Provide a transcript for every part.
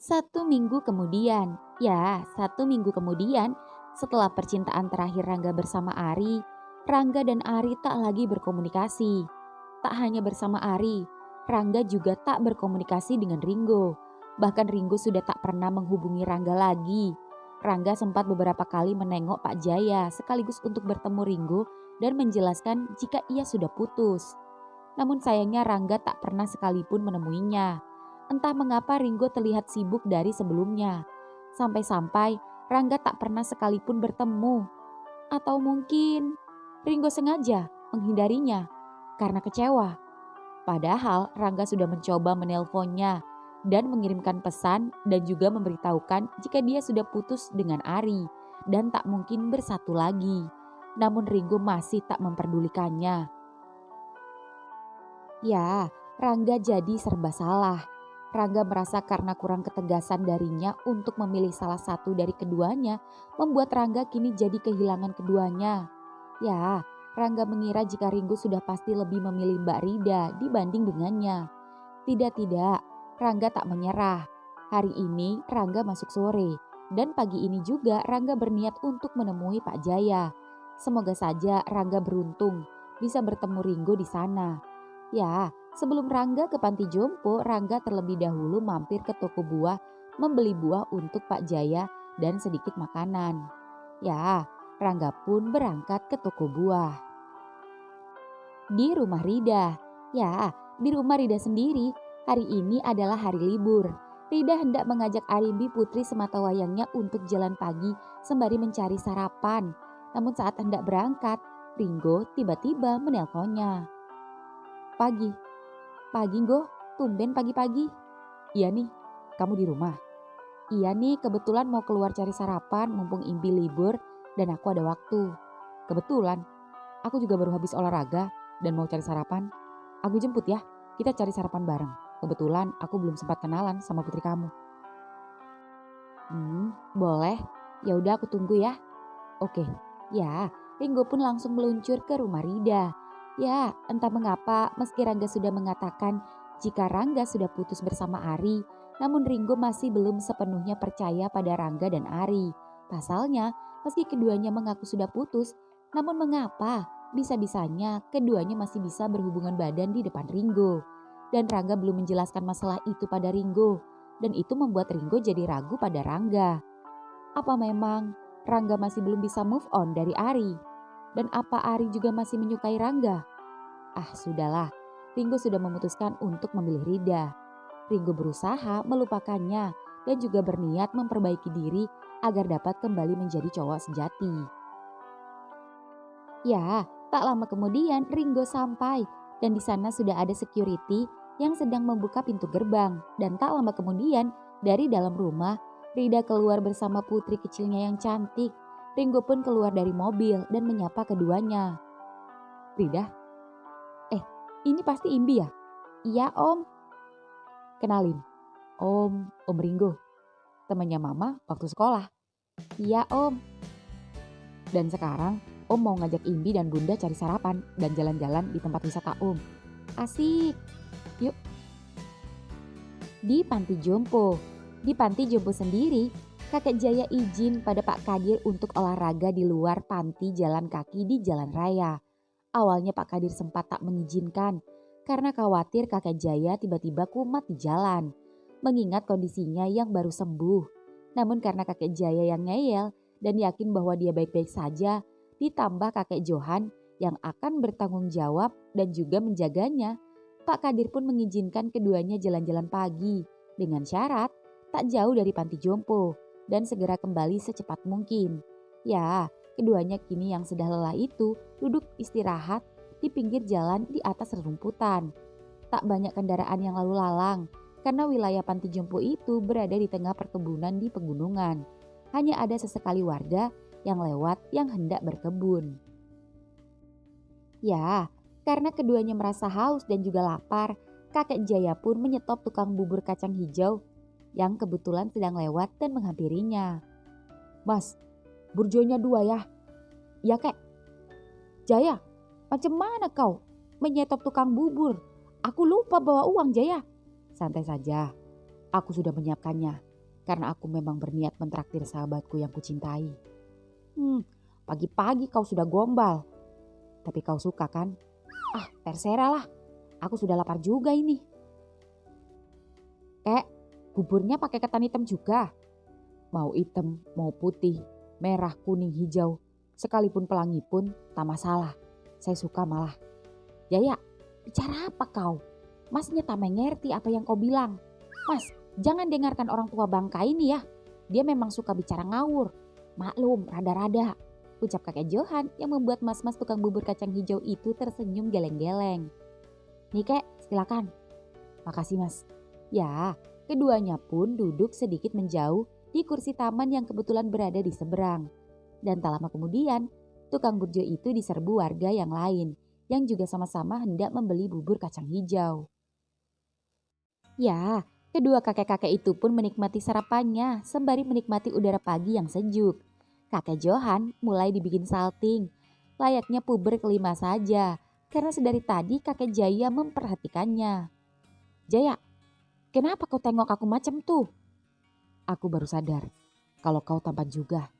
Satu minggu kemudian, setelah percintaan terakhir Rangga bersama Ari, Rangga dan Ari tak lagi berkomunikasi. Tak hanya bersama Ari, Rangga juga tak berkomunikasi dengan Ringo. Bahkan Ringo sudah tak pernah menghubungi Rangga lagi. Rangga sempat beberapa kali menengok Pak Jaya sekaligus untuk bertemu Ringo dan menjelaskan jika ia sudah putus. Namun sayangnya Rangga tak pernah sekalipun menemuinya. Entah mengapa Ringo terlihat sibuk dari sebelumnya. Sampai-sampai Rangga tak pernah sekalipun bertemu. Atau mungkin Ringo sengaja menghindarinya karena kecewa. Padahal Rangga sudah mencoba menelponnya dan mengirimkan pesan dan juga memberitahukan jika dia sudah putus dengan Ari dan tak mungkin bersatu lagi. Namun Ringo masih tak memperdulikannya. Ya, Rangga jadi serba salah. Rangga merasa karena kurang ketegasan darinya untuk memilih salah satu dari keduanya, membuat Rangga kini jadi kehilangan keduanya. Ya, Rangga mengira jika Ringo sudah pasti lebih memilih Mbak Rida dibanding dengannya. Tidak, Rangga tak menyerah. Hari ini Rangga masuk sore dan pagi ini juga Rangga berniat untuk menemui Pak Jaya. Semoga saja Rangga beruntung bisa bertemu Ringo di sana. Ya, sebelum Rangga ke panti jompo, Rangga terlebih dahulu mampir ke toko buah membeli buah untuk Pak Jaya dan sedikit makanan. Ya, Rangga pun berangkat ke toko buah. Di rumah Rida. Ya, di rumah Rida sendiri, hari ini adalah hari libur. Rida hendak mengajak Arimbi putri sematawayangnya untuk jalan pagi sembari mencari sarapan. Namun saat hendak berangkat, Ringo tiba-tiba menelponnya. Pagi, pagi Go, tumben pagi-pagi. Iya nih, kamu di rumah? Iya nih, kebetulan mau keluar cari sarapan mumpung Imbi libur dan aku ada waktu. Kebetulan, aku juga baru habis olahraga dan mau cari sarapan. Aku jemput ya, kita cari sarapan bareng. Kebetulan aku belum sempat kenalan sama putri kamu. Boleh. Ya udah aku tunggu ya. Oke. Ya, Ringo pun langsung meluncur ke rumah Rida. Ya, entah mengapa meski Rangga sudah mengatakan jika Rangga sudah putus bersama Ari, namun Ringo masih belum sepenuhnya percaya pada Rangga dan Ari. Pasalnya, meski keduanya mengaku sudah putus, namun mengapa bisa-bisanya keduanya masih bisa berhubungan badan di depan Ringo. Dan Rangga belum menjelaskan masalah itu pada Ringo, dan itu membuat Ringo jadi ragu pada Rangga. Apa memang Rangga masih belum bisa move on dari Ari? Dan apa Ari juga masih menyukai Rangga? Ah sudahlah, Ringo sudah memutuskan untuk memilih Rida. Ringo berusaha melupakannya dan juga berniat memperbaiki diri agar dapat kembali menjadi cowok sejati. Ya, tak lama kemudian Ringo sampai dan di sana sudah ada security yang sedang membuka pintu gerbang. Dan tak lama kemudian dari dalam rumah Rida keluar bersama putri kecilnya yang cantik. Ringo pun keluar dari mobil dan menyapa keduanya. Rida, ini pasti Imbi ya? Iya om. Kenalin, Om Ringo, temannya mama waktu sekolah. Iya om. Dan sekarang Om mau ngajak Imbi dan Bunda cari sarapan dan jalan-jalan di tempat wisata Om. Asik. Yuk. Di panti jompo. Di panti jompo sendiri, kakek Jaya izin pada Pak Kadir untuk olahraga di luar panti jalan kaki di jalan raya. Awalnya Pak Kadir sempat tak mengizinkan karena khawatir kakek Jaya tiba-tiba kumat di jalan. Mengingat kondisinya yang baru sembuh. Namun karena kakek Jaya yang ngeyel dan yakin bahwa dia baik-baik saja, ditambah kakek Johan yang akan bertanggung jawab dan juga menjaganya, Pak Kadir pun mengizinkan keduanya jalan-jalan pagi dengan syarat tak jauh dari panti jompo dan segera kembali secepat mungkin. Ya, keduanya kini yang sudah lelah itu duduk istirahat di pinggir jalan di atas rerumputan. Tak banyak kendaraan yang lalu lalang karena wilayah panti jompo itu berada di tengah perkebunan di pegunungan. Hanya ada sesekali warga yang lewat yang hendak berkebun. Ya, karena keduanya merasa haus dan juga lapar, kakek Jaya pun menyetop tukang bubur kacang hijau yang kebetulan sedang lewat dan menghampirinya. Mas, burjonya 2 ya? Ya kek. Jaya, macam mana kau menyetop tukang bubur? Aku lupa bawa uang Jaya. Santai saja, aku sudah menyiapkannya. karena aku memang berniat mentraktir sahabatku yang kucintai. Pagi-pagi kau sudah gombal. Tapi kau suka kan? Terserah lah. Aku sudah lapar juga ini. Kek, buburnya pakai ketan hitam juga. Mau hitam, mau putih, merah, kuning, hijau. Sekalipun pelangi pun tak masalah. Saya suka malah. Jaya, bicara apa kau? Masnya tak mengerti apa yang kau bilang. Mas, jangan dengarkan orang tua bangka ini ya. Dia memang suka bicara ngawur. Maklum, rada-rada. Ucap kakek Johan yang membuat mas-mas tukang bubur kacang hijau itu tersenyum geleng-geleng. Nih kek, silakan. Makasih mas. Ya, keduanya pun duduk sedikit menjauh di kursi taman yang kebetulan berada di seberang. Dan tak lama kemudian, tukang burjo itu diserbu warga yang lain yang juga sama-sama hendak membeli bubur kacang hijau. Ya, kedua kakek-kakek itu pun menikmati sarapannya sembari menikmati udara pagi yang sejuk. Kakek Johan mulai dibikin salting, layaknya puber kelima saja, karena sedari tadi kakek Jaya memperhatikannya. Jaya, kenapa kau tengok aku macam tuh? Aku baru sadar kalau kau tampan juga.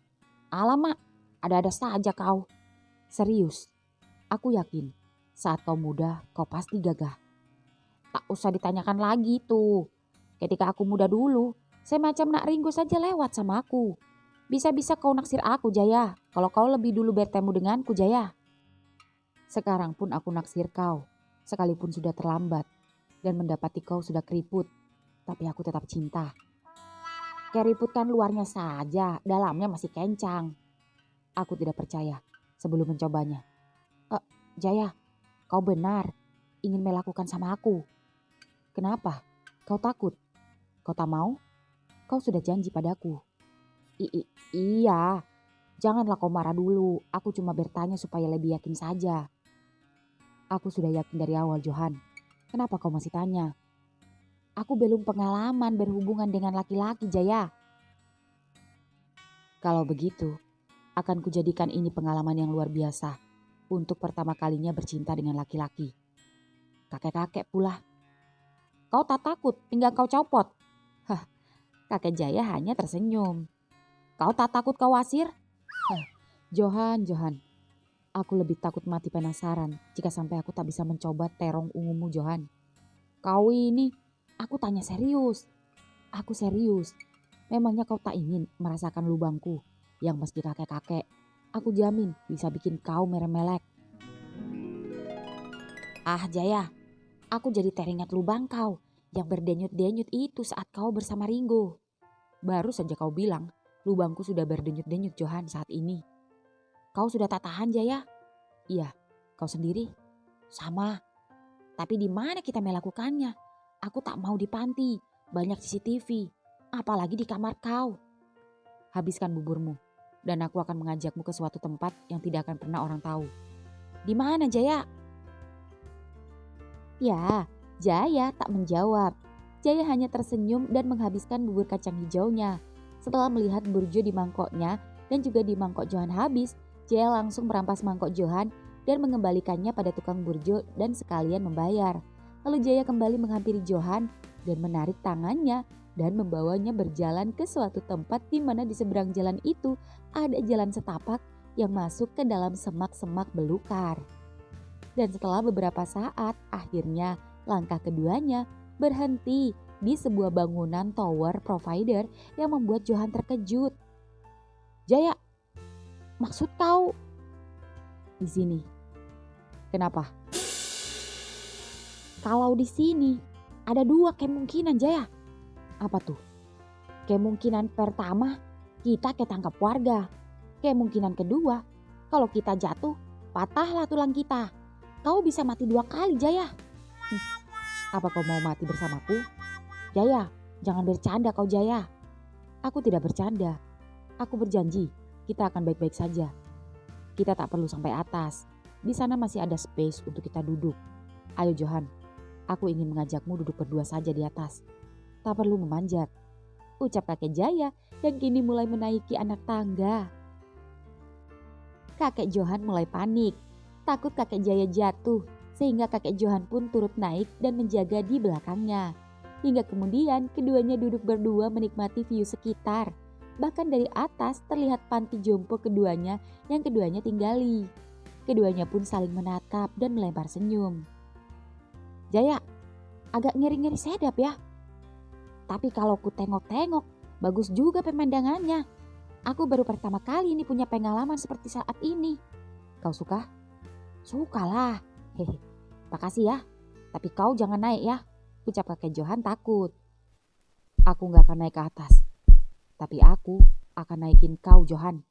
Alamak, ada-ada saja kau. Serius, aku yakin saat kau muda kau pasti gagah. Tak usah ditanyakan lagi tuh. Ketika aku muda dulu, saya macam nak Ringo saja lewat sama aku. Bisa-bisa kau naksir aku Jaya, kalau kau lebih dulu bertemu denganku Jaya. Sekarang pun aku naksir kau, sekalipun sudah terlambat. Dan mendapati kau sudah keriput, tapi aku tetap cinta. Keriput kan luarnya saja, dalamnya masih kencang. Aku tidak percaya sebelum mencobanya. Jaya, kau benar ingin melakukan sama aku. Kenapa? Kau takut? Kau tak mau? Kau sudah janji padaku. Iya, janganlah kau marah dulu. Aku cuma bertanya supaya lebih yakin saja. Aku sudah yakin dari awal Johan. Kenapa kau masih tanya? Aku belum pengalaman berhubungan dengan laki-laki Jaya. Kalau begitu, akan kujadikan ini pengalaman yang luar biasa untuk pertama kalinya bercinta dengan laki-laki. Kakek-kakek pula. Kau tak takut hingga kau copot? Kakek Jaya hanya tersenyum. Kau tak takut kau wasir? Johan. Aku lebih takut mati penasaran jika sampai aku tak bisa mencoba terong ungumu Johan. Kau ini, aku tanya serius. Aku serius. Memangnya kau tak ingin merasakan lubangku yang meski kakek-kakek, aku jamin bisa bikin kau meremelek. Jaya, aku jadi teringat lubang kau yang berdenyut-denyut itu saat kau bersama Ringo. Baru saja kau bilang lubangku sudah berdenyut-denyut Johan saat ini. Kau sudah tak tahan Jaya? Iya, kau sendiri? Sama. Tapi di mana kita melakukannya? Aku tak mau di panti, banyak CCTV, apalagi di kamar kau. Habiskan buburmu, dan aku akan mengajakmu ke suatu tempat yang tidak akan pernah orang tahu. Di mana Jaya? Ya, Jaya tak menjawab. Jaya hanya tersenyum dan menghabiskan bubur kacang hijaunya. Setelah melihat burjo di mangkoknya dan juga di mangkok Johan habis, Jaya langsung merampas mangkok Johan dan mengembalikannya pada tukang burjo dan sekalian membayar. Lalu Jaya kembali menghampiri Johan dan menarik tangannya dan membawanya berjalan ke suatu tempat di mana di seberang jalan itu ada jalan setapak yang masuk ke dalam semak-semak belukar. Dan setelah beberapa saat, akhirnya langkah keduanya berhenti di sebuah bangunan tower provider yang membuat Johan terkejut. Jaya, maksud kau di sini? Kenapa? Kalau di sini ada dua kemungkinan Jaya. Apa tuh? Kemungkinan pertama kita ketangkap warga. Kemungkinan kedua kalau kita jatuh patahlah tulang kita. Kau bisa mati 2 kali Jaya. Apa kau mau mati bersamaku? Jaya, jangan bercanda kau Jaya. Aku tidak bercanda. Aku berjanji kita akan baik-baik saja. Kita tak perlu sampai atas. Di sana masih ada space untuk kita duduk. Ayo Johan, aku ingin mengajakmu duduk berdua saja di atas. Tak perlu memanjat. Ucap kakek Jaya yang kini mulai menaiki anak tangga. Kakek Johan mulai panik. Takut kakek Jaya jatuh sehingga kakek Johan pun turut naik dan menjaga di belakangnya. Hingga kemudian keduanya duduk berdua menikmati view sekitar. Bahkan dari atas terlihat panti jompo keduanya yang keduanya tinggali. Keduanya pun saling menatap dan melempar senyum. Jaya, agak ngeri-ngeri sedap ya. Tapi kalau ku tengok-tengok, bagus juga pemandangannya. Aku baru pertama kali ini punya pengalaman seperti saat ini. Kau suka? Sukalah. Hehe. Makasih ya. Tapi kau jangan naik ya. Ucap kakek Johan takut. Aku gak akan naik ke atas. Tapi aku akan naikin kau, Johan.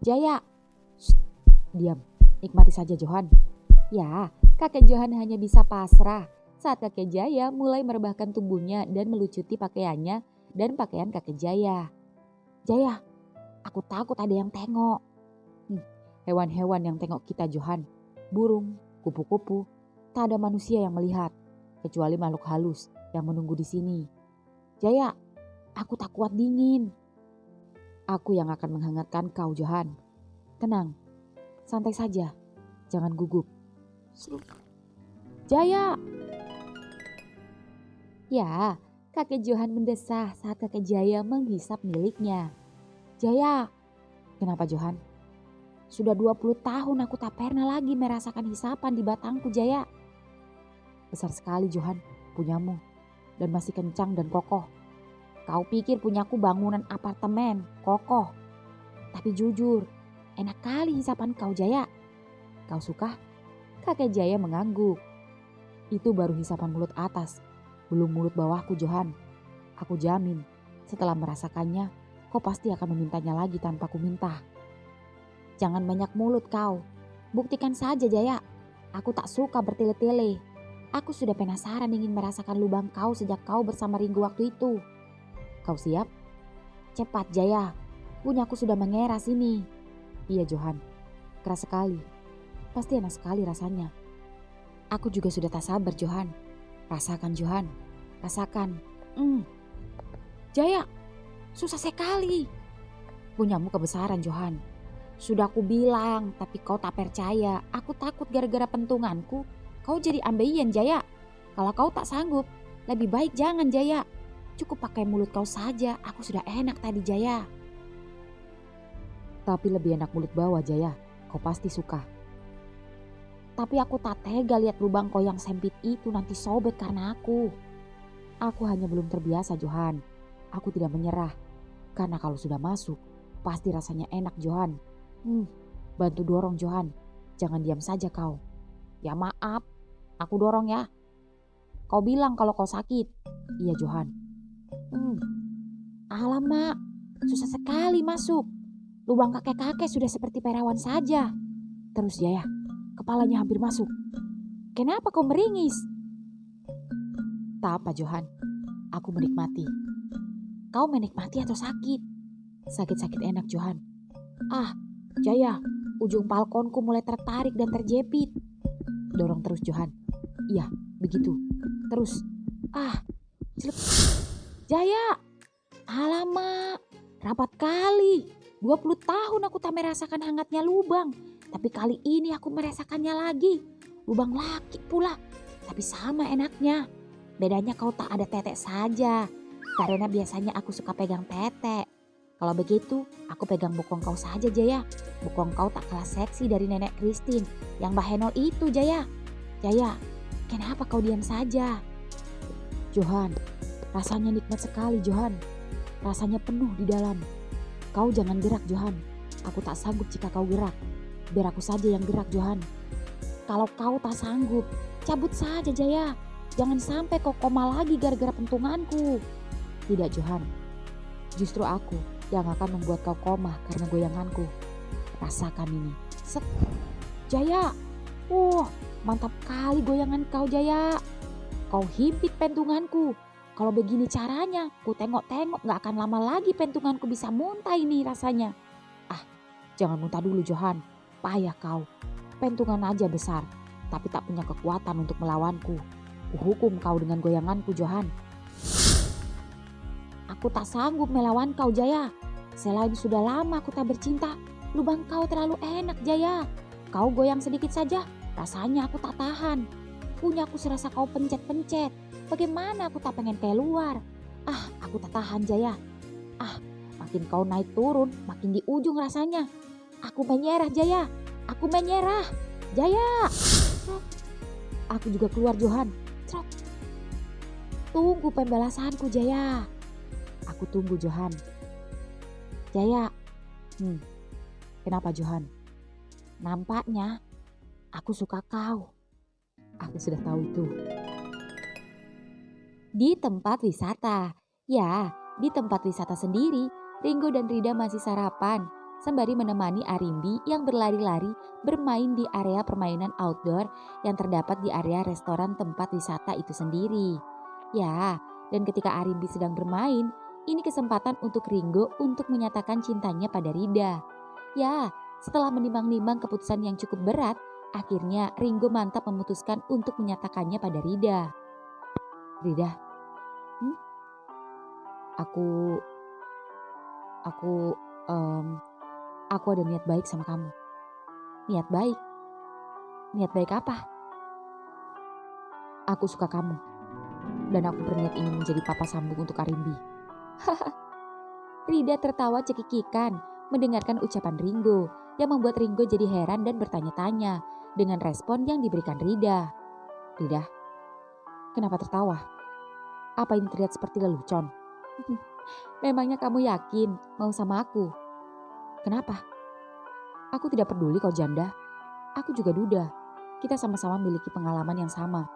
Jaya. Shh, diam. Nikmati saja, Johan. Ya, kakek Johan hanya bisa pasrah saat kakek Jaya mulai merebahkan tubuhnya dan melucuti pakaiannya dan pakaian kakek Jaya. Jaya, aku takut ada yang tengok. Hewan-hewan yang tengok kita, Johan. Burung, kupu-kupu, tak ada manusia yang melihat, kecuali makhluk halus yang menunggu di sini. Jaya, aku tak kuat dingin. Aku yang akan menghangatkan kau, Johan. Tenang, santai saja, jangan gugup. Jaya! Ya, kakek Johan mendesah saat kakek Jaya menghisap miliknya. Jaya! Kenapa, Johan? Sudah 20 tahun aku tak pernah lagi merasakan hisapan di batangku, Jaya. Besar sekali, Johan, punyamu. Dan masih kencang dan kokoh. Kau pikir punyaku bangunan apartemen, kokoh. Tapi jujur, enak kali hisapan kau, Jaya. Kau suka? Kakek Jaya mengangguk. Itu baru hisapan mulut atas, belum mulut bawahku, Johan. Aku jamin, setelah merasakannya, kau pasti akan memintanya lagi tanpa ku minta. Jangan banyak mulut kau. Buktikan saja, Jaya. Aku tak suka bertele-tele. Aku sudah penasaran ingin merasakan lubang kau sejak kau bersama Ringo waktu itu. Kau siap? Cepat, Jaya. Punyaku sudah mengeras ini. Iya, Johan. Keras sekali. Pasti enak sekali rasanya. Aku juga sudah tak sabar, Johan. Rasakan, Johan. Rasakan. Jaya, susah sekali. Punyamu kebesaran, Johan. Sudah aku bilang, tapi kau tak percaya. Aku takut gara-gara pentunganku, kau jadi ambeien, Jaya. Kalau kau tak sanggup, lebih baik jangan, Jaya. Cukup pakai mulut kau saja, aku sudah enak tadi, Jaya. Tapi lebih enak mulut bawah, Jaya. Kau pasti suka. Tapi aku tak tega lihat lubang kau yang sempit itu nanti sobek karena aku. Aku hanya belum terbiasa, Johan. Aku tidak menyerah. Karena kalau sudah masuk, pasti rasanya enak, Johan. Bantu dorong, Johan. Jangan diam saja kau. Ya maaf, aku dorong ya. Kau bilang kalau kau sakit. Iya, Johan. Alamak, susah sekali masuk. Lubang kakek-kakek sudah seperti perawan saja. Terus, Jaya, kepalanya hampir masuk. Kenapa kau meringis? Tak apa, Johan. Aku menikmati. Kau menikmati atau sakit? Sakit-sakit enak, Johan. Jaya, ujung balkonku mulai tertarik dan terjepit. Dorong terus, Johan. Iya, begitu. Terus. Celep. Jaya, alamak, rapat kali. 20 tahun aku tak merasakan hangatnya lubang. Tapi kali ini aku merasakannya lagi. Lubang laki pula, tapi sama enaknya. Bedanya kau tak ada tetek saja. Karena biasanya aku suka pegang tetek. Kalau begitu, aku pegang bokong kau saja, Jaya. Bokong kau tak kalah seksi dari nenek Christine yang Mbak Henol itu, Jaya. Jaya, kenapa kau diam saja? Johan, rasanya nikmat sekali, Johan. Rasanya penuh di dalam. Kau jangan gerak, Johan. Aku tak sanggup jika kau gerak. Biar aku saja yang gerak, Johan. Kalau kau tak sanggup, cabut saja, Jaya. Jangan sampai kau koma lagi gara-gara pentunganku. Tidak, Johan. Justru aku yang akan membuat kau koma karena goyanganku. Rasakan ini. Set. Jaya. Mantap kali goyangan kau, Jaya. Kau himpit pentunganku. Kalau begini caranya, ku tengok-tengok gak akan lama lagi pentunganku bisa muntah ini rasanya. Jangan muntah dulu, Johan. Payah kau. Pentungan aja besar, tapi tak punya kekuatan untuk melawanku. Kuhukum kau dengan goyanganku, Johan. Aku tak sanggup melawan kau, Jaya. Selain sudah lama aku tak bercinta, lubang kau terlalu enak, Jaya. Kau goyang sedikit saja, rasanya aku tak tahan. Punyaku serasa kau pencet-pencet. Bagaimana aku tak pengen keluar? Aku tak tahan Jaya. Makin kau naik turun, makin di ujung rasanya. Aku menyerah Jaya. Aku menyerah. Jaya. Trok. Aku juga keluar Johan. Trok. Tunggu pembalasanku Jaya. Aku tunggu Johan. Jaya. Kenapa Johan? Nampaknya aku suka kau. Aku sudah tahu itu. Di tempat wisata. Ya, di tempat wisata sendiri, Ringo dan Rida masih sarapan sembari menemani Arimbi yang berlari-lari bermain di area permainan outdoor yang terdapat di area restoran tempat wisata itu sendiri. Ya, dan ketika Arimbi sedang bermain, ini kesempatan untuk Ringo untuk menyatakan cintanya pada Rida. Ya, setelah menimbang-nimbang keputusan yang cukup berat, akhirnya Ringo mantap memutuskan untuk menyatakannya pada Rida. Rida, aku ada niat baik sama kamu. Niat baik? Niat baik apa? Aku suka kamu. Dan aku berniat ingin menjadi papa sambung untuk Arimbi. Rida tertawa cekikikan mendengarkan ucapan Ringo yang membuat Ringo jadi heran dan bertanya-tanya dengan respon yang diberikan Rida. Rida, kenapa tertawa? Apa ini terlihat seperti lelucon? Memangnya kamu yakin mau sama aku? Kenapa? Aku tidak peduli kau janda. Aku juga duda. Kita sama-sama memiliki pengalaman yang sama.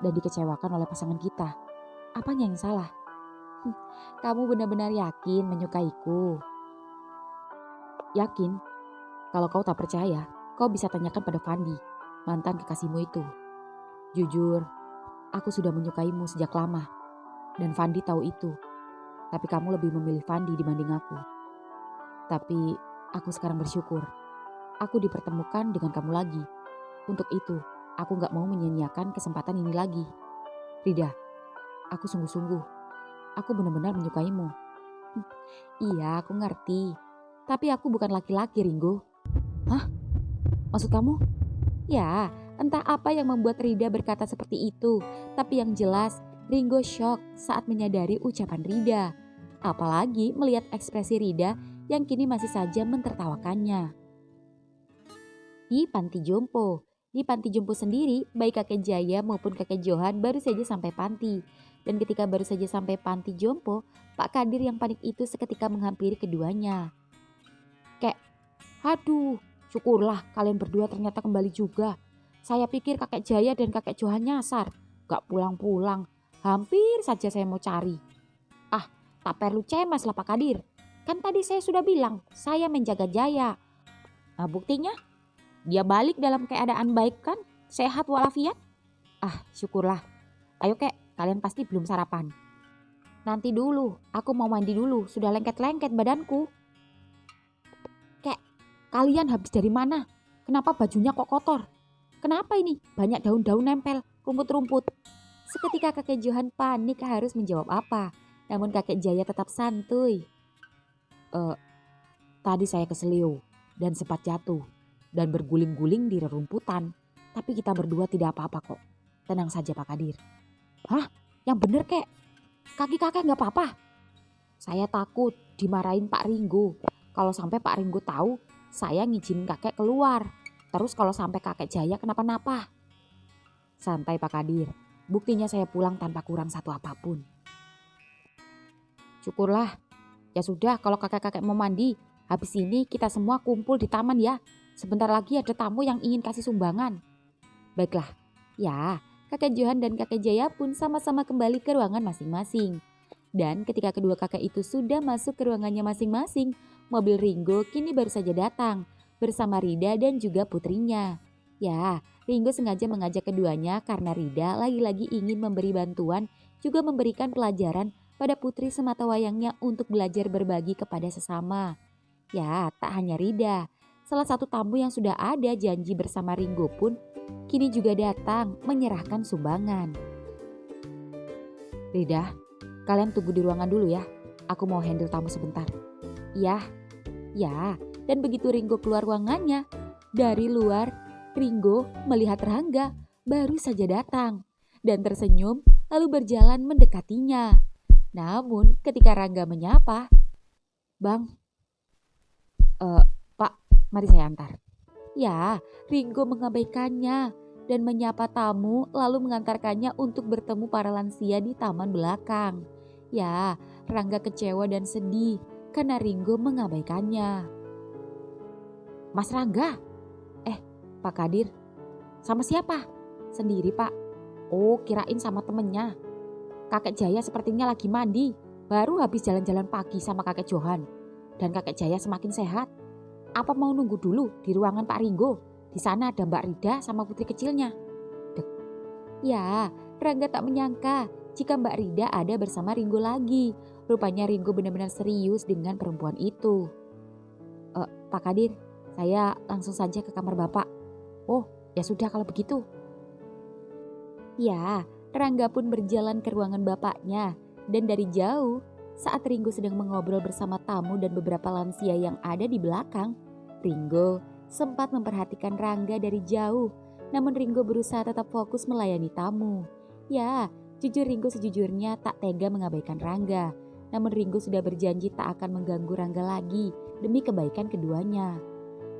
Dan dikecewakan oleh pasangan kita. Apanya yang salah? Kamu benar-benar yakin menyukaiku? Yakin? Kalau kau tak percaya, kau bisa tanyakan pada Fandi, mantan kekasihmu itu. Jujur, aku sudah menyukaimu sejak lama. Dan Fandi tahu itu. Tapi kamu lebih memilih Fandi dibanding aku. Tapi aku sekarang bersyukur. Aku dipertemukan dengan kamu lagi. Untuk itu, aku gak mau menyia-nyiakan kesempatan ini lagi. Rida, aku sungguh-sungguh. Aku benar-benar menyukaimu. Iya, aku ngerti. Tapi aku bukan laki-laki, Ringo. Hah? Maksud kamu? Ya, entah apa yang membuat Rida berkata seperti itu. Tapi yang jelas, Ringo shock saat menyadari ucapan Rida. Apalagi melihat ekspresi Rida yang kini masih saja mentertawakannya. Di panti jompo. Di panti jompo sendiri, baik kakek Jaya maupun kakek Johan baru saja sampai panti. Dan ketika baru saja sampai panti jompo, Pak Kadir yang panik itu seketika menghampiri keduanya. Aduh, syukurlah kalian berdua ternyata kembali juga. Saya pikir kakek Jaya dan kakek Johan nyasar. Gak pulang-pulang, hampir saja saya mau cari. Tak perlu cemas lah Pak Kadir. Kan tadi saya sudah bilang, saya menjaga Jaya. Nah buktinya, dia balik dalam keadaan baik kan? Sehat walafiat? Syukurlah. Ayo kek, kalian pasti belum sarapan. Nanti dulu, aku mau mandi dulu, sudah lengket-lengket badanku. Kek, kalian habis dari mana? Kenapa bajunya kok kotor? Kenapa ini? Banyak daun-daun nempel, rumput-rumput. Seketika kakek Johan panik harus menjawab apa. Namun kakek Jaya tetap santuy. Tadi saya keselio dan sempat jatuh dan berguling-guling di rerumputan. Tapi kita berdua tidak apa-apa kok. Tenang saja Pak Kadir. Hah? Yang bener kek? Kaki kakek gak apa-apa? Saya takut dimarahin Pak Ringo. Kalau sampai Pak Ringo tahu, saya ngizinin kakek keluar. Terus kalau sampai kakek Jaya kenapa-napa. Santai Pak Kadir. Buktinya saya pulang tanpa kurang satu apapun. Syukurlah. Ya sudah kalau kakek-kakek mau mandi. Habis ini kita semua kumpul di taman ya. Sebentar lagi ada tamu yang ingin kasih sumbangan. Baiklah. Ya, kakek Johan dan kakek Jaya pun sama-sama kembali ke ruangan masing-masing. Dan ketika kedua kakek itu sudah masuk ke ruangannya masing-masing, mobil Ringo kini baru saja datang bersama Rida dan juga putrinya. Ya, Ringo sengaja mengajak keduanya karena Rida lagi-lagi ingin memberi bantuan juga memberikan pelajaran pada putri sematawayangnya untuk belajar berbagi kepada sesama. Ya, tak hanya Rida. Salah satu tamu yang sudah ada janji bersama Ringo pun kini juga datang menyerahkan sumbangan. Rida, kalian tunggu di ruangan dulu ya. Aku mau handle tamu sebentar. Ya, dan begitu Ringo keluar ruangannya, dari luar Ringo melihat Rangga baru saja datang dan tersenyum lalu berjalan mendekatinya. Namun ketika Rangga menyapa, "Bang, eh, Pak, mari saya antar." Ya, Ringo mengabaikannya dan menyapa tamu lalu mengantarkannya untuk bertemu para lansia di taman belakang. Ya, Rangga kecewa dan sedih karena Ringo mengabaikannya. "Mas Rangga, eh Pak Kadir, sama siapa?" "Sendiri Pak." "Oh, kirain sama temennya. Kakek Jaya sepertinya lagi mandi. Baru habis jalan-jalan pagi sama kakek Johan. Dan kakek Jaya semakin sehat. Apa mau nunggu dulu di ruangan Pak Ringo? Di sana ada Mbak Rida sama putri kecilnya." Dek. Ya, Rangga tak menyangka jika Mbak Rida ada bersama Ringo lagi. Rupanya Ringo benar-benar serius dengan perempuan itu. "Pak Kadir, saya langsung saja ke kamar Bapak." "Oh, ya sudah kalau begitu." Ya, Rangga pun berjalan ke ruangan bapaknya. Dan dari jauh, saat Ringo sedang mengobrol bersama tamu dan beberapa lansia yang ada di belakang, Ringo sempat memperhatikan Rangga dari jauh. Namun Ringo berusaha tetap fokus melayani tamu. Ya, jujur Ringo sejujurnya tak tega mengabaikan Rangga. Namun Ringo sudah berjanji tak akan mengganggu Rangga lagi demi kebaikan keduanya.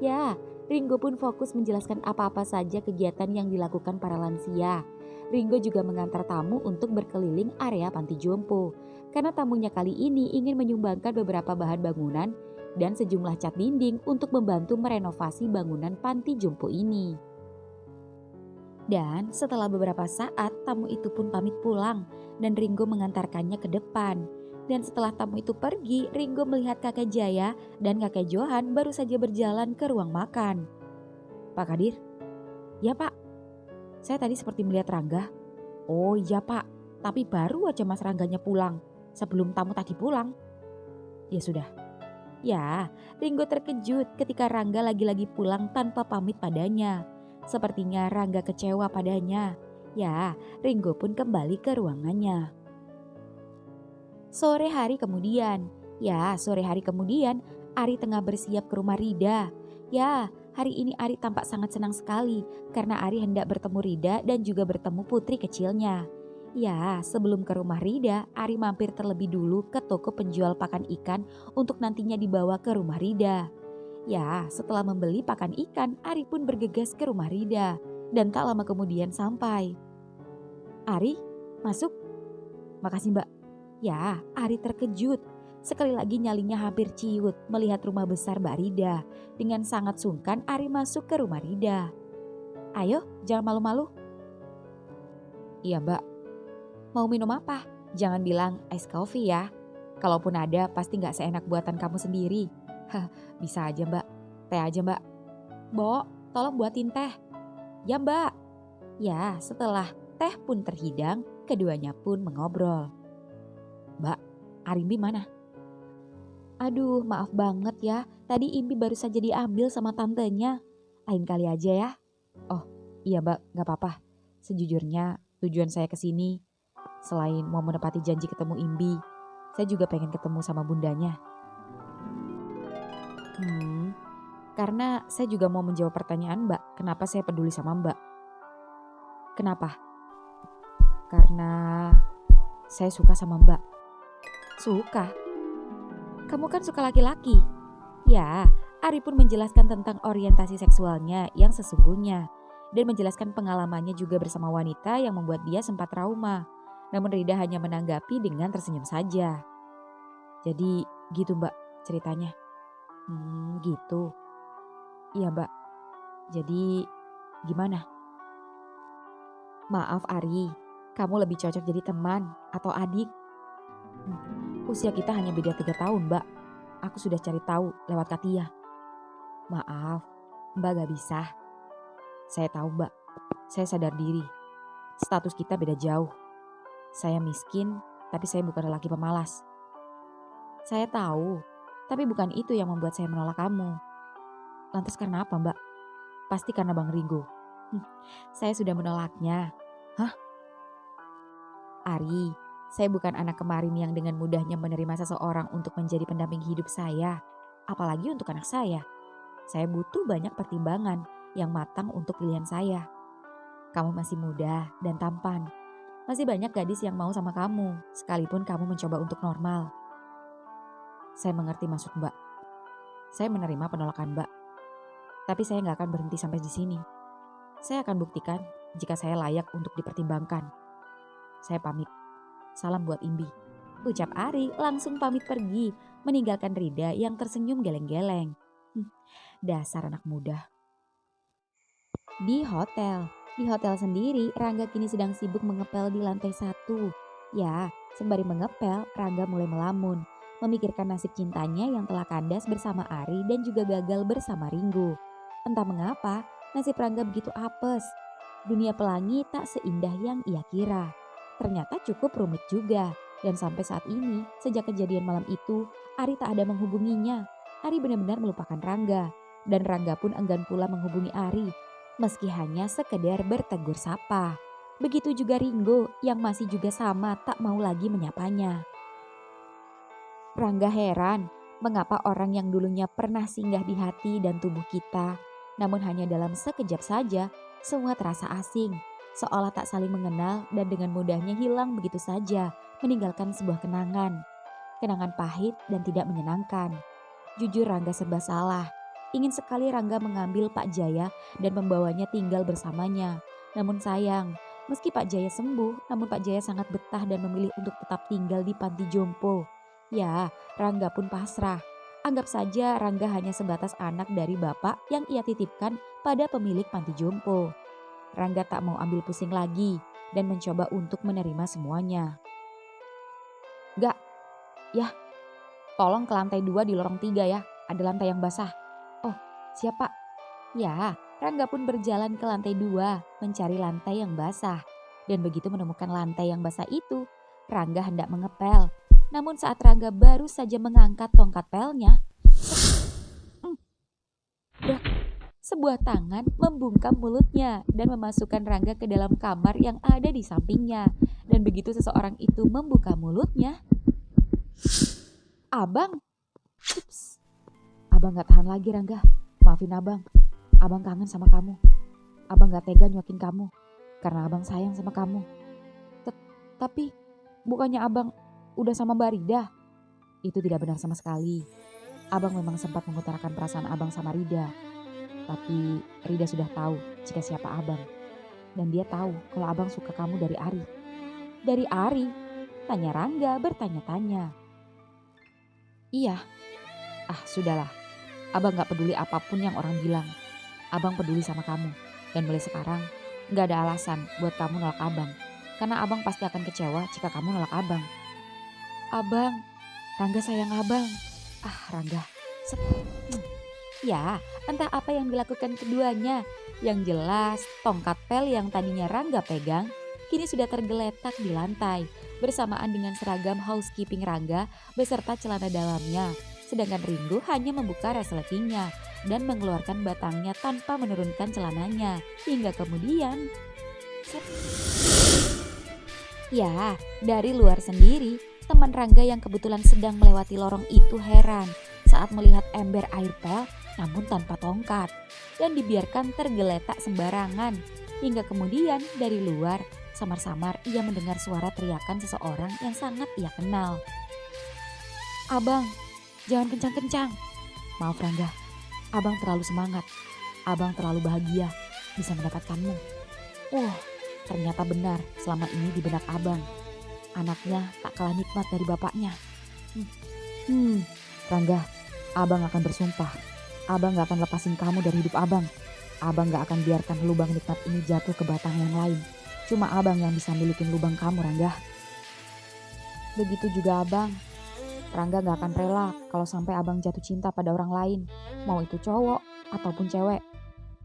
Ya, Ringo pun fokus menjelaskan apa-apa saja kegiatan yang dilakukan para lansia. Ringo juga mengantar tamu untuk berkeliling area panti jompo. Karena tamunya kali ini ingin menyumbangkan beberapa bahan bangunan dan sejumlah cat dinding untuk membantu merenovasi bangunan panti jompo ini. Dan setelah beberapa saat tamu itu pun pamit pulang dan Ringo mengantarkannya ke depan. Dan setelah tamu itu pergi, Ringo melihat kakek Jaya dan kakek Johan baru saja berjalan ke ruang makan. "Pak Kadir?" "Ya Pak, saya tadi seperti melihat Rangga." "Oh iya Pak, tapi baru aja Mas Rangganya pulang sebelum tamu tadi pulang." "Ya sudah." Ya, Ringo terkejut ketika Rangga lagi-lagi pulang tanpa pamit padanya. Sepertinya Rangga kecewa padanya. Ya, Ringo pun kembali ke ruangannya. Sore hari kemudian, Ari tengah bersiap ke rumah Rida. Ya, hari ini Ari tampak sangat senang sekali karena Ari hendak bertemu Rida dan juga bertemu putri kecilnya. Ya, sebelum ke rumah Rida, Ari mampir terlebih dulu ke toko penjual pakan ikan untuk nantinya dibawa ke rumah Rida. Ya, setelah membeli pakan ikan, Ari pun bergegas ke rumah Rida dan tak lama kemudian sampai. "Ari, masuk." "Makasih Mbak." Ya, Ari terkejut. Sekali lagi nyalinya hampir ciut melihat rumah besar Mbak Rida. Dengan sangat sungkan Ari masuk ke rumah Rida. "Ayo, jangan malu-malu." "Iya Mbak." "Mau minum apa? Jangan bilang ice coffee ya. Kalaupun ada pasti gak seenak buatan kamu sendiri." "Hah, bisa aja Mbak. Teh aja Mbak." "Bo, tolong buatin teh." "Ya Mbak." Ya, setelah teh pun terhidang, keduanya pun mengobrol. "Mbak, Arimbi mana?" "Aduh, maaf banget ya. Tadi Imbi baru saja diambil sama tantenya. Lain kali aja ya." "Oh, iya Mbak, gak apa-apa. Sejujurnya tujuan saya ke sini selain mau menepati janji ketemu Imbi, saya juga pengen ketemu sama bundanya." Karena saya juga mau menjawab pertanyaan Mbak, kenapa saya peduli sama Mbak." "Kenapa?" "Karena saya suka sama Mbak." "Suka? Kamu kan suka laki-laki." Ya, Ari pun menjelaskan tentang orientasi seksualnya yang sesungguhnya. Dan menjelaskan pengalamannya juga bersama wanita yang membuat dia sempat trauma. Namun Rida hanya menanggapi dengan tersenyum saja. "Jadi gitu Mbak ceritanya." Gitu. "Iya Mbak, jadi gimana?" "Maaf Ari, kamu lebih cocok jadi teman atau adik." Usia kita hanya beda 3 tahun Mbak. Aku sudah cari tahu lewat Katia." "Maaf, Mbak gak bisa." "Saya tahu Mbak, saya sadar diri. Status kita beda jauh. Saya miskin, tapi saya bukan lelaki pemalas." "Saya tahu, tapi bukan itu yang membuat saya menolak kamu." "Lantas karena apa Mbak?" "Pasti karena Bang Ringo." "Saya sudah menolaknya." "Hah?" "Ari, saya bukan anak kemarin yang dengan mudahnya menerima seseorang untuk menjadi pendamping hidup saya. Apalagi untuk anak saya. Saya butuh banyak pertimbangan yang matang untuk pilihan saya." Kamu masih muda dan tampan. Masih banyak gadis yang mau sama kamu, sekalipun kamu mencoba untuk normal. Saya mengerti maksud Mbak. Saya menerima penolakan Mbak. Tapi saya nggak akan berhenti sampai di sini. Saya akan buktikan jika saya layak untuk dipertimbangkan. Saya pamit. Salam buat Imbi. Ucap Ari langsung pamit pergi, meninggalkan Rida yang tersenyum geleng-geleng. Dasar anak muda. Di hotel sendiri, Rangga kini sedang sibuk mengepel di lantai 1. Ya, sembari mengepel, Rangga mulai melamun, memikirkan nasib cintanya yang telah kandas bersama Ari dan juga gagal bersama Ringgo. Entah mengapa, nasib Rangga begitu apes. Dunia pelangi tak seindah yang ia kira. Ternyata cukup rumit juga. Dan sampai saat ini, sejak kejadian malam itu, Ari tak ada menghubunginya. Ari benar-benar melupakan Rangga. Dan Rangga pun enggan pula menghubungi Ari, meski hanya sekedar bertegur sapa. Begitu juga Ringgo yang masih juga sama tak mau lagi menyapanya. Rangga heran mengapa orang yang dulunya pernah singgah di hati dan tubuh kita, namun hanya dalam sekejap saja semua terasa asing, seolah tak saling mengenal dan dengan mudahnya hilang begitu saja, meninggalkan sebuah kenangan. Kenangan pahit dan tidak menyenangkan. Jujur Rangga serba salah. Ingin sekali Rangga mengambil Pak Jaya dan membawanya tinggal bersamanya. Namun sayang, meski Pak Jaya sembuh, namun Pak Jaya sangat betah dan memilih untuk tetap tinggal di panti jompo. Ya, Rangga pun pasrah. Anggap saja Rangga hanya sebatas anak dari bapak yang ia titipkan pada pemilik panti jompo. Rangga tak mau ambil pusing lagi dan mencoba untuk menerima semuanya. Gak, ya, tolong ke lantai 2 di lorong 3 ya, ada lantai yang basah. Oh, siapa? Ya, Rangga pun berjalan ke lantai 2 mencari lantai yang basah. Dan begitu menemukan lantai yang basah itu, Rangga hendak mengepel. Namun saat Rangga baru saja mengangkat tongkat pelnya, brak, sebuah tangan membungkam mulutnya dan memasukkan Rangga ke dalam kamar yang ada di sampingnya. Dan begitu seseorang itu membuka mulutnya, Abang, ups, Abang gak tahan lagi Rangga, maafin Abang. Abang kangen sama kamu. Abang gak tega nyuakin kamu karena Abang sayang sama kamu. Tapi bukannya Abang udah sama Mbak Rida? Itu tidak benar sama sekali. Abang memang sempat mengutarakan perasaan Abang sama Rida. Tapi Rida sudah tahu jika siapa Abang. Dan dia tahu kalau Abang suka kamu dari Ari. Dari Ari? Tanya Rangga bertanya-tanya. Iya. Ah sudahlah. Abang gak peduli apapun yang orang bilang. Abang peduli sama kamu. Dan mulai sekarang gak ada alasan buat kamu nolak Abang. Karena Abang pasti akan kecewa jika kamu nolak Abang. Abang, Rangga sayang Abang. Ah Rangga. Ya, entah apa yang dilakukan keduanya. Yang jelas, tongkat pel yang tadinya Rangga pegang, kini sudah tergeletak di lantai. Bersamaan dengan seragam housekeeping Rangga beserta celana dalamnya. Sedangkan Ringgo hanya membuka resletingnya dan mengeluarkan batangnya tanpa menurunkan celananya. Hingga kemudian... Ya, dari luar sendiri, teman Rangga yang kebetulan sedang melewati lorong itu heran saat melihat ember air pel namun tanpa tongkat dan dibiarkan tergeletak sembarangan. Hingga kemudian dari luar, samar-samar ia mendengar suara teriakan seseorang yang sangat ia kenal. Abang, jangan kencang-kencang. Maaf Rangga, Abang terlalu semangat. Abang terlalu bahagia bisa mendapatkanmu. Ternyata benar selama ini di benak Abang. Anaknya tak kalah nikmat dari bapaknya. Rangga, Abang akan bersumpah. Abang gak akan lepasin kamu dari hidup Abang. Abang gak akan biarkan lubang nikmat ini jatuh ke batang yang lain. Cuma Abang yang bisa milikin lubang kamu Rangga. Begitu juga Abang. Rangga gak akan rela kalau sampai Abang jatuh cinta pada orang lain. Mau itu cowok ataupun cewek.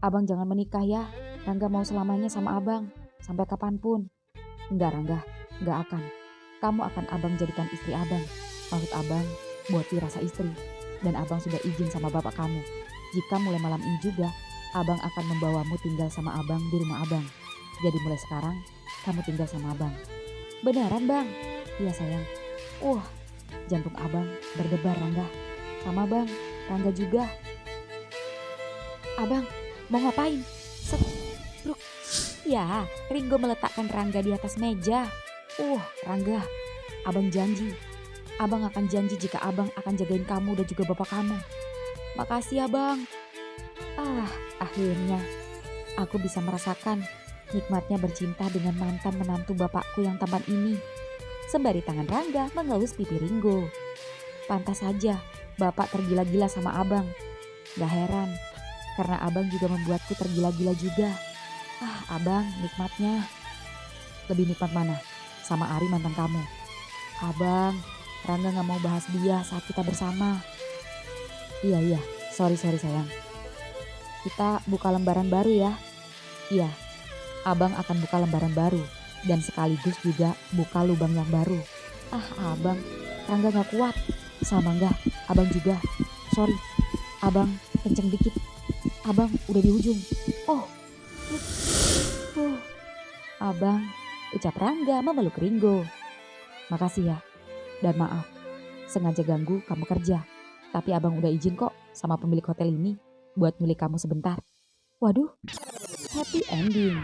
Abang jangan menikah ya. Rangga mau selamanya sama Abang. Sampai kapanpun. Enggak Rangga, enggak akan. Kamu akan Abang jadikan istri Abang. Maksud Abang, buati rasa istri. Dan Abang sudah izin sama bapak kamu. Jika mulai malam ini juga, Abang akan membawamu tinggal sama Abang di rumah Abang. Jadi mulai sekarang, kamu tinggal sama Abang. Beneran Bang? Iya sayang. Jantung Abang berdebar Rangga. Sama Bang, Rangga juga. Abang, mau ngapain? Bruk. Ya, Ringo meletakkan Rangga di atas meja. Rangga, abang janji. Abang akan janji jika abang akan jagain kamu dan juga bapak kamu. Makasih ya bang. Akhirnya aku bisa merasakan nikmatnya bercinta dengan mantan menantu bapakku yang tampan ini. Sembari tangan Rangga mengelus pipi Ringo. Pantas saja bapak tergila-gila sama abang. Gak heran, karena abang juga membuatku tergila-gila juga. Abang nikmatnya. Lebih nikmat mana? Sama Ari mantan kamu. Abang, Rangga gak mau bahas dia saat kita bersama. Iya, sorry sayang. Kita buka lembaran baru ya. Iya, abang akan buka lembaran baru. Dan sekaligus juga buka lubang yang baru. Abang, Rangga gak kuat. Sama enggak, abang juga. Sorry, abang kenceng dikit. Abang udah di ujung. Abang, ucap Rangga memeluk Ringo. Makasih ya, dan maaf. Sengaja ganggu kamu kerja. Tapi abang udah izin kok sama pemilik hotel ini buat nyulik kamu sebentar. Waduh, happy ending.